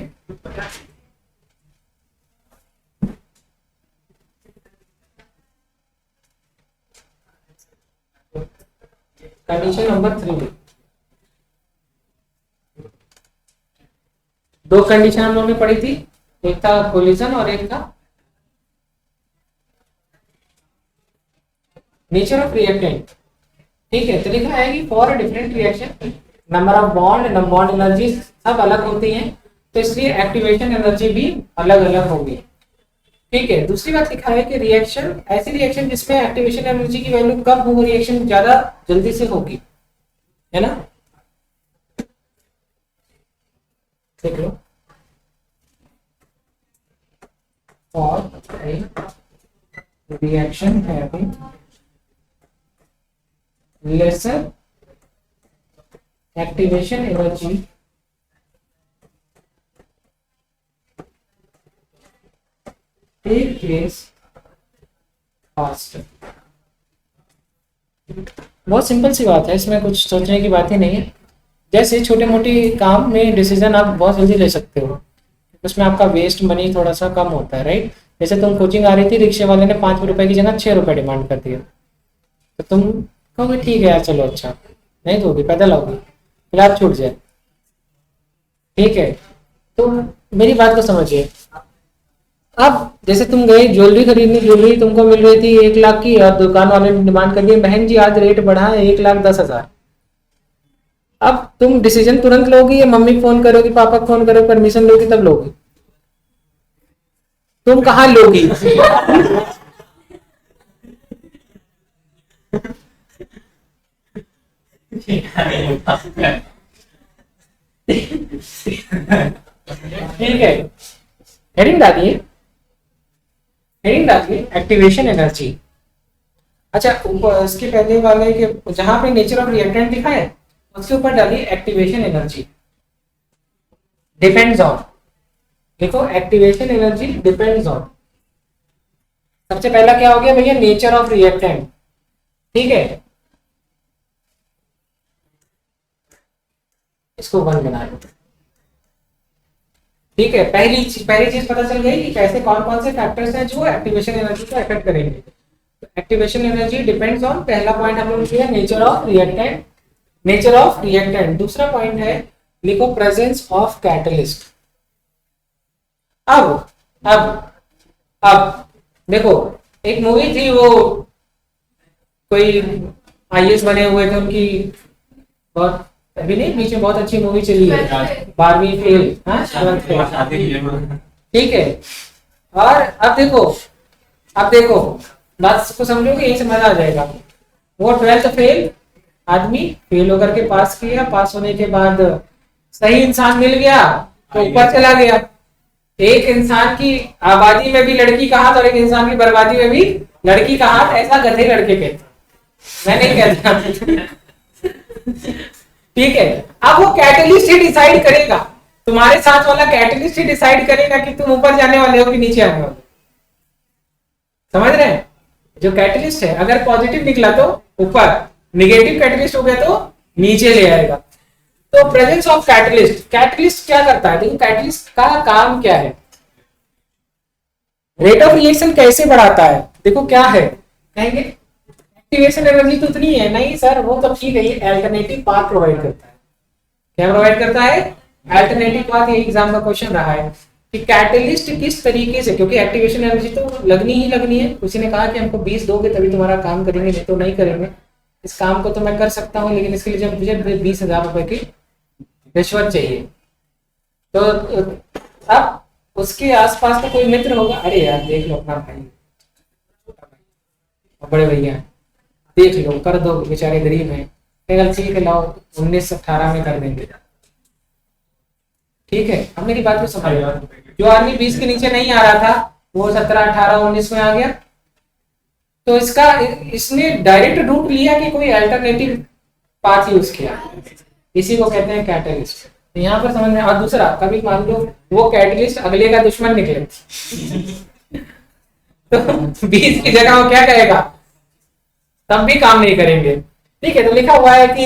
कंडीशन नंबर 3, दो कंडीशन हम लोगों ने पढ़ी थी, एक था कोलिजन और एक था नेचर ऑफ रिएक्टेंट। ठीक है, तो लिखा है कि for different reaction number of bond bond energy सब अलग होती हैं, तो इसलिए एक्टिवेशन एनर्जी भी अलग अलग होगी। ठीक है, दूसरी बात लिखा है कि रिएक्शन, ऐसी रिएक्शन जिसमें एक्टिवेशन एनर्जी की वैल्यू कम हो, रिएक्शन ज्यादा जल्दी से होगी, है ना। देख लो, और reaction having lesser activation energy take place faster। बहुत सिंपल सी बात है, इसमें कुछ सोचने की बात ही नहीं है। जैसे छोटे मोटे काम में डिसीजन आप बहुत जल्दी ले सकते हो, उसमें आपका वेस्ट मनी थोड़ा सा कम होता है, राइट। जैसे तुम कोचिंग आ रही थी, रिक्शे वाले ने 5 रुपए की जगह 6 रुपए डिमांड कर दिया, तो तुम कहोगे ठीक है यार चलो, अच्छा नहीं दोगे, पैदल आओगे, फिर आप छूट जाए। ठीक है, तो मेरी बात को समझिए। अब जैसे तुम गए ज्वेलरी खरीदने, ज्वेलरी तुमको मिल रही थी 1 लाख की, और दुकान वाले ने डिमांड कर दी बहन जी आज रेट बढ़ा है 1,10,000। अब तुम डिसीजन तुरंत लोगी या मम्मी को फोन करोगी, पापा को फोन करोगी, परमिशन लोगी तब लोगी? तुम कहाँ लोगी? ठीक है, हेडिंग डालिए, हेडिंग डालिए एक्टिवेशन एनर्जी। अच्छा, ऊपर इसके पहले वाले के जहां पे नेचर ऑफ रिएक्टेंट लिखा है उसके ऊपर डालिए एक्टिवेशन एनर्जी डिपेंड्स ऑन। देखो एक्टिवेशन एनर्जी डिपेंड्स ऑन, सबसे पहला क्या हो गया भैया, नेचर ऑफ रिएक्टेंट। ठीक है, इसको 1 बना लो। ठीक है, पहली चीज पता चल गई कि कैसे कौन कौन से फैक्टर्स हैं जो एक्टिवेशन एनर्जी को अफेक्ट करेंगे। एक्टिवेशन एनर्जी डिपेंड्स ऑन, पहला पॉइंट हम लोग किया nature of reactant, nature of reactant. दूसरा पॉइंट है लिखो प्रेजेंस ऑफ कैटलिस्ट। अब देखो, एक मूवी थी, वो कोई IAS बने हुए थे, उनकी बहुत अभी नहीं, बीच में बहुत अच्छी मूवी चली है 12वीं फेल, हाँ 7th फेल। ठीक है, और अब देखो बात को समझोगे, यही से मजा आ जाएगा। वो 12th फेल आदमी फेल होकर के पास किया, पास होने के बाद सही इंसान मिल गया तो ऊपर चला गया। एक इंसान की आबादी में भी लड़की का हाथ और एक इंसान की बर्बादी में भी लड़की का हाथ, ऐसा गधे लड़के कहते, मैं नहीं कहता। ठीक है, अब वो कैटलिस्ट ही डिसाइड करेगा, तुम्हारे साथ वाला कैटलिस्ट ही डिसाइड करेगा कि तुम ऊपर जाने वाले हो कि नीचे आने वाले। समझ रहे हैं? जो कैटलिस्ट है अगर पॉजिटिव निकला तो ऊपर, निगेटिव कैटलिस्ट हो गया तो नीचे ले आएगा। तो प्रेजेंस ऑफ कैटलिस्ट, कैटलिस्ट क्या करता है? देखो कैटलिस्ट का काम क्या है, रेट ऑफ रिएक्शन कैसे बढ़ाता है। देखो क्या है, कहेंगे एक्टिवेशन एनर्जी तो उतनी है, नहीं सर वो तो ठीक है, ये अल्टरनेटिव पाथ प्रोवाइड करता है। क्या प्रोवाइड करता है? Alternative path. ये एग्जाम का क्वेश्चन रहा है कि कैटलिस्ट किस तरीके से, क्योंकि एक्टिवेशन एनर्जी तो लगनी ही लगनी है। किसी ने कहा कि हमको 20 दोगे तभी तुम्हारा काम करेंगे, नहीं तो नहीं करेंगे। इस काम को तो मैं कर सकता हूँ, लेकिन इसके लिए जब मुझे 20,000 रुपए की रिश्वत चाहिए, तो अब उसके आसपास का कोई मित्र होगा, अरे यार देख लो अपना भाई, बड़े भैया देख लो कर दो, बेचारे गरीब हैं, ठीक है लाओ 19-18 में कर देंगे, ठीक है। अब मेरी बात को समझ, जो आदमी 20 के नीचे नहीं आ रहा था वो 17, 18, 19 में आ गया, तो इसने डायरेक्ट रूट लिया कि कोई अल्टरनेटिव पाथ यूज किया, इसी को कहते हैं कैटलिस्ट। तो यहाँ पर समझ में। और दूसरा, कभी मान लो वो कैटलिस्ट अगले का दुश्मन निकले तो 20 की जगह वो क्या करेगा, तब भी काम नहीं करेंगे, ठीक है। तो लिखा हुआ है कि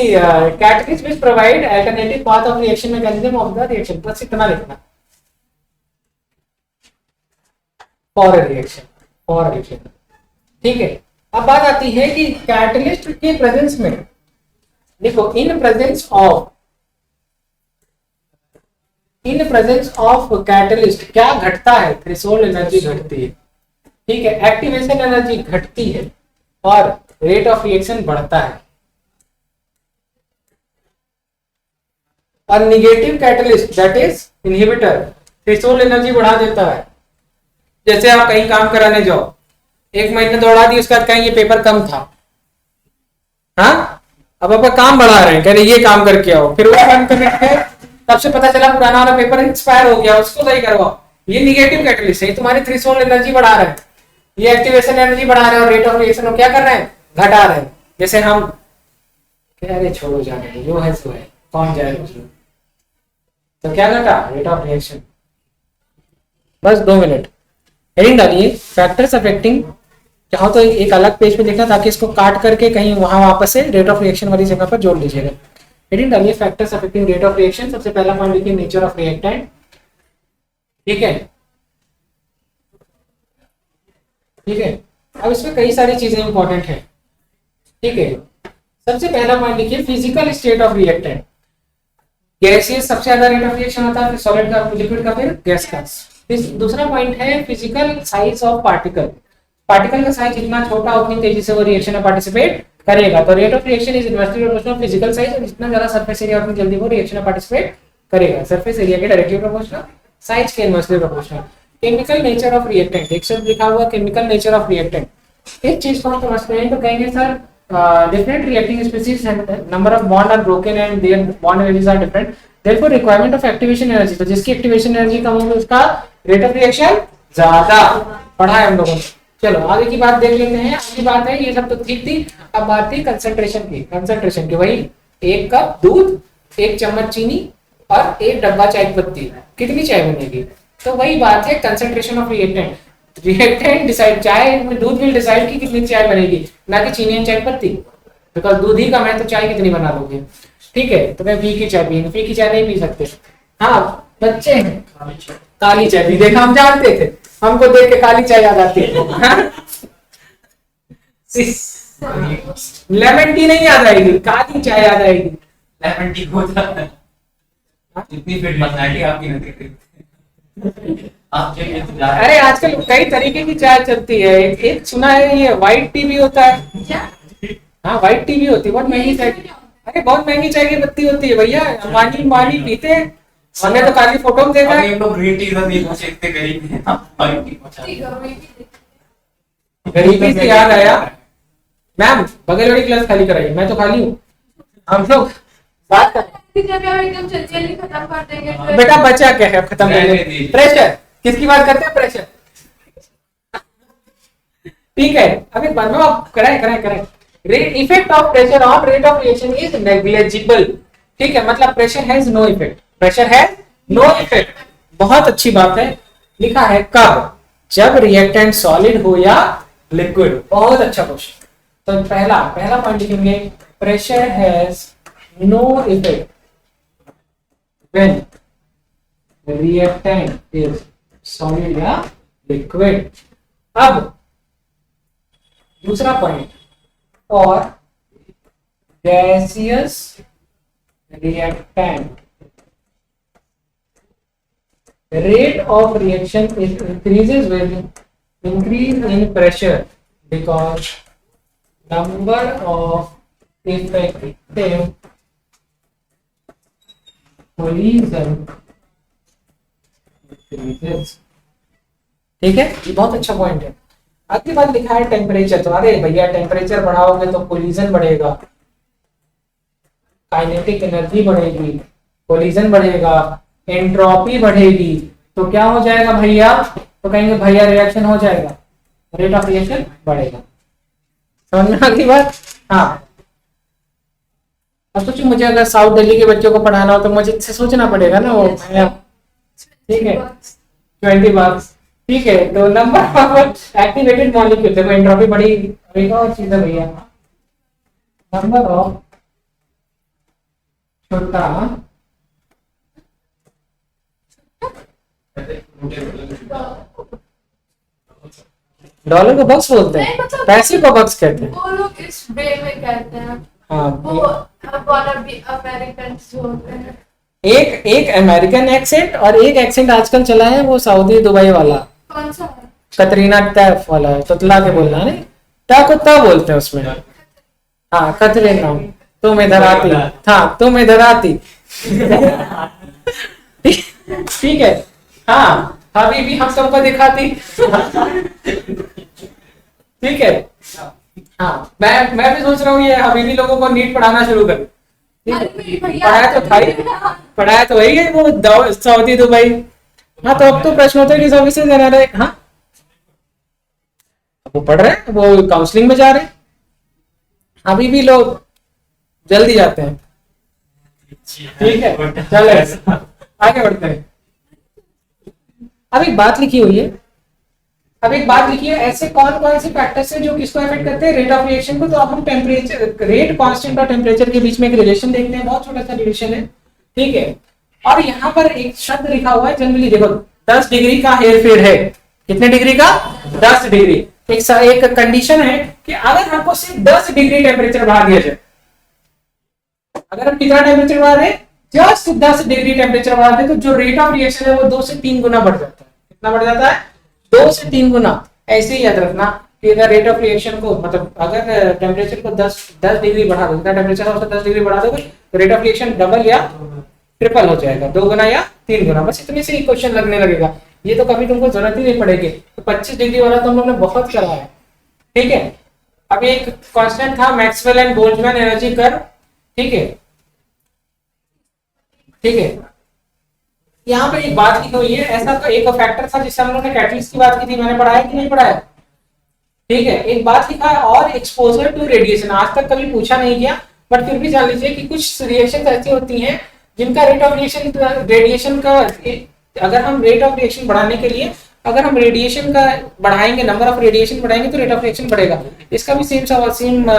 catalyst which provide alternative path of reaction mechanism of the reaction, बस इतना लिखना, फॉर रिएक्शन, ठीक है। अब बात आती है कि कैटलिस्ट के प्रेजेंस में, देखो इन प्रेजेंस ऑफ कैटलिस्ट क्या घटता है, थ्रेशोल्ड एनर्जी घटती है, ठीक है, एक्टिवेशन एनर्जी घटती है और रेट ऑफ रिएक्शन बढ़ता है। और negative catalyst that is inhibitor threshold energy बढ़ा देता है। जैसे आप कहीं काम कराने जाओ, 1 महीने दौड़ा दी, उसके बाद कहीं ये पेपर कम था, हाँ, अब आप काम बढ़ा रहे हैं, कह रहे ये काम करके आओ, फिर वो काम करने गए, तब से पता चला पुराना वाला पेपर एक्सपायर हो गया, उसको सही करवाओ। ये निगेटिव कैटलिस्ट है, तुम्हारी थ्रेशोल्ड एनर्जी बढ़ा रहे हैं, ये एक्टिवेशन एनर्जी बढ़ा रहे हैं और रेट ऑफ रिएक्शन क्या कर रहे हैं, घटा रहे हैं। जैसे हम कह रहे छोड़ो जाने, जो है सो है, कौन जाएगा, तो क्या घटा, रेट ऑफ रिएक्शन। बस 2 मिनट हेडिंग डालिए, फैक्टर्स अफेक्टिंग, चाहो तो एक अलग पेज पे लिखना, ताकि इसको काट करके कहीं वहां वापस से रेट ऑफ रिएक्शन वाली जगह पर जोड़ लीजिएगा। हेडिंग डालिए, factors affecting rate of reaction. सबसे पहला पॉइंट लिखिए, नेचर ऑफ रिएक्टेंट, ठीक है, ठीक है। अब इसमें कई सारी चीजें इंपॉर्टेंट है, ठीक है। सबसे पहला पॉइंट लिखिए, physical state of reactant. Gaseous सबसे ज्यादा रेट ऑफ रिएक्शन होता है, फिर सॉलिड का, लिक्विड का, फिर गैस का। दूसरा पॉइंट है physical size of particle. Particle का साइज जितना छोटा उतनी तेजी से वो रिएक्शन में पार्टिसिपेट करेगा। तो rate of reaction is inversely proportional physical size, और जितना ज्यादा सरफेस एरिया उतनी जल्दी वो रिएक्शन में पार्टिसिपेट करेगा। सरफेस एरिया के डायरेक्टली प्रोपोर्शनल, साइज के inversely proportional. Chemical nature of reactant, एक शब्द लिखा हुआ केमिकल नेचर ऑफ रिएक्टेंट। इस चीज को हम समझते हैं तो कहेंगे sir different reacting species and number of bond are broken and their bond energies are different, therefore requirement of activation energy, तो जिसकी एक्टिवेशन एनर्जी कम होगी उसका रेट ऑफ रिएक्शन ज्यादा। पढ़ा है हम लोगों ने। चलो आगे की बात देख लेते हैं। आगे बात है, ये सब तो ठीक थी, अब बात थी कंसंट्रेशन की। वही 1 कप दूध, 1 चम्मच चीनी और 1 डब्बा चाय पत्ती, कितनी चाय बनेगी। तो वही बात है, concentration of reactant. Reactant decide, चाय में दूध विल डिसाइड की कितनी चाय बनेगी, ना कि चीनी एंड चाय पत्ती, बिकॉज दूध ही कम है तो चाय कितनी बना लोगे, ठीक है। तो मैं फी की चाय नहीं पी सकते। हाँ बच्चे हैं, काली चाय भी देखा, हम जानते थे, हमको देख के काली चाय याद आती है। लेमन टी नहीं याद आएगी, काली चाय याद आएगी। लेमन टी को इतनी फिट पर्सनालिटी आपकी नहीं। अरे आजकल कई तरीके की चाय चलती है, एक सुना है ये व्हाइट टी भी होता है। हाँ व्हाइट टी भी होती है, बहुत महंगी चाय। अरे बहुत महंगी चाय की पत्ती होती है भैया, मानी पीते हैं। हमने तो काली फोटो में देखा है। गरीबी से याद आया, मैम बगल वाली क्लास खाली कराइए, मैं तो खाली हूँ। हम लोग बात कर एकदम जल्दी खत्म कर देंगे। बेटा बचा क्या है, खत्म कर देंगे। प्रेशर, किसकी बात करते हैं, प्रेशर, ठीक है। अब एक बार में आप करें effect of pressure on rate of reaction is negligible, ठीक है। मतलब प्रेशर हैज नो इफेक्ट, बहुत अच्छी बात है। लिखा है कब, जब रिएक्टेंट सॉलिड हो या लिक्विड। बहुत अच्छा क्वेश्चन। तो पहला पॉइंट लिखेंगे, pressure has no effect when reactant is solid या liquid। अब दूसरा पॉइंट, और gaseous reactant rate of reaction is increases with increase in pressure because number of effective collision. ठीक है, ये बहुत अच्छा पॉइंट है। अगली बात लिखा है टेम्परेचर। तो अरे भैया टेम्परेचर बढ़ाओगे तो कोलिजन बढ़ेगा, काइनेटिक एनर्जी बढ़ेगी, कोलिजन बढ़ेगा, एंट्रोपी बढ़ेगी, तो क्या हो जाएगा भैया? तो कहेंगे भैया रिएक्शन हो जाएगा, रेट ऑफ रिएक्शन बढ़ेगा। समझ में आ गई बात? हाँ। अब सोचो मुझे अगर साउथ दिल्ली के बच्चों को पढ़ाना हो तो मुझे इससे सोचना पड़ेगा ना। वो ठीक है, 20 मार्क्स। ठीक है, तो नंबर ऑफ एक्टिवेटेड मॉलिक्यूल, देखो एंट्रोपी बढ़ेगी। एक और चीज है भैया, नंबर ऑफ छोटा डॉलर को बक्स बोलते नहीं, हैं, मतलब पैसे को बक्स कहते हैं। वो लोग इस वे में कहते हैं। हाँ, वो अमेरिकन होते हैं। एक अमेरिकन एक्सेंट और एक एक्सेंट आजकल चला है वो सऊदी दुबई वाला, कौन सा है? कतरीना कैफ वाला है, तुतला के बोलना नहीं, ता को ता बोलते हैं उसमें। हाँ, कतरीना, तुम इधर आती, हाँ तुम इधर आती। ठीक है, हाँ हबीबी हम तुमको दिखाती। ठीक है, हाँ मैं भी सोच रहा हूँ ये हबीबी लोगों को नीट पढ़ाना शुरू कर। पढ़ाया तो था ही, पढ़ाया तो वही है वो सऊदी दुबई। हाँ, तो अब तो प्रश्नोत्तरी सर्विसेज देना रहे। हाँ, वो पढ़ रहे हैं, वो काउंसलिंग में जा रहे हैं। अभी भी लोग जल्दी जाते हैं। ठीक है, चलो आगे बढ़ते हैं। अब एक बात लिखी हुई है, ऐसे कौन कौन से फैक्टर्स हैं जो किसको अफेक्ट करते हैं? रेट ऑफ रिएक्शन को। तो अब हम टेम्परेचर, रेट कांस्टेंट और टेम्परेचर के बीच में एक रिलेशन देखते हैं, बहुत छोटा सा रिलेशन है। ठीक है, और यहाँ पर एक शब्द लिखा हुआ है जनरली, देखो 10 डिग्री का हेरफेर है। कितने डिग्री का? 10 डिग्री। एक कंडीशन है कि अगर हमको सिर्फ 10 डिग्री टेम्परेचर बढ़ा दिया जाए, अगर हम कितना टेम्परेचर बढ़ा दें? जस्ट 10 डिग्री टेम्परेचर बढ़ा दें, तो जो रेट ऑफ रिएक्शन है वो 2 से 3 गुना बढ़ जाता है। कितना बढ़ जाता है? 2 से 3 गुना। ऐसे ही याद रखना कि अगर रेट ऑफ रिएक्शन को, मतलब अगर टेम्परेचर को 10 डिग्री बढ़ा दो, टेम्परेचर है 10 डिग्री बढ़ा दोगे तो रेट ऑफ रिएक्शन डबल या ट्रिपल हो जाएगा, 2 गुना या 3 गुना। बस इतने से ही क्वेश्चन लगने लगेगा। ये तो कभी तुमको जरूरत ही नहीं पड़ेगी। तो 25 डिग्री वाला तो हम लोग ने बहुत करा है। ठीक है, अभी एक कांस्टेंट था Maxwell and Boltzmann energy curve. ठीक है, ठीक है, यहाँ पे एक बात लिखी हुई है। ऐसा तो एक फैक्टर था जिससे हम लोगों ने कैटलिस्ट की बात की थी, मैंने पढ़ाया कि नहीं पढ़ाया? ठीक है, एक बात लिखा है और एक्सपोजर टू रेडिएशन। आज तक कभी पूछा नहीं गया, बट फिर भी जान लीजिए कि कुछ रिएक्शन ऐसी होती हैं जिनका रेट ऑफ रेडिएशन का, अगर हम रेट ऑफ रिएक्शन बढ़ाने के लिए अगर हम रेडिएशन का बढ़ाएंगे, नंबर ऑफ रेडिएशन बढ़ाएंगे तो रेट ऑफ रिएक्शन बढ़ेगा। इसका भी सेम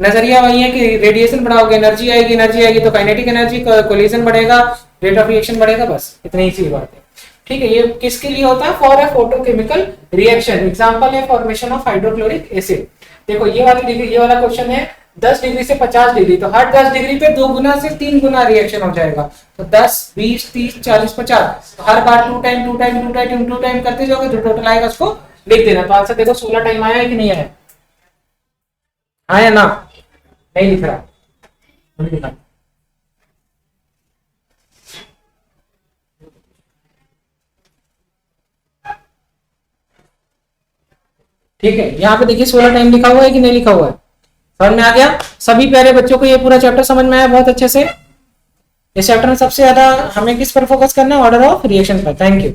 नजरिया वही है कि रेडिएशन बढ़ाओगे एनर्जी आएगी तो काइनेटिक एनर्जी, कोलिजन बढ़ेगा, रेट ऑफ रिएक्शन बढ़ेगा। बस इतनी ही सी बात है। ठीक है, ये किसके लिए होता है? For a photochemical reaction. Example है फॉर्मेशन ऑफ हाइड्रोक्लोरिक एसिड। देखो ये वाला क्वेश्चन है 10 डिग्री से 50 डिग्री, तो हर 10 डिग्री पे 2 गुना से 3 गुना रिएक्शन हो जाएगा। तो 10, 20, 30, 40, 50, तो हर बार 2 टाइम करते जाओगे तो टोटल आएगा, उसको लिख देना। तो आंसर देखो 16 टाइम आया है कि नहीं आया? आया ना? नहीं लिख रहा, नहीं लिखा। ठीक है, यहाँ पे देखिए 16 टाइम लिखा हुआ है कि नहीं लिखा हुआ है? समझ में आ गया? सभी प्यारे बच्चों को ये पूरा चैप्टर समझ में आया बहुत अच्छे से? इस चैप्टर में सबसे ज्यादा हमें किस पर फोकस करना है? ऑर्डर ऑफ रिएक्शन पर। Thank you.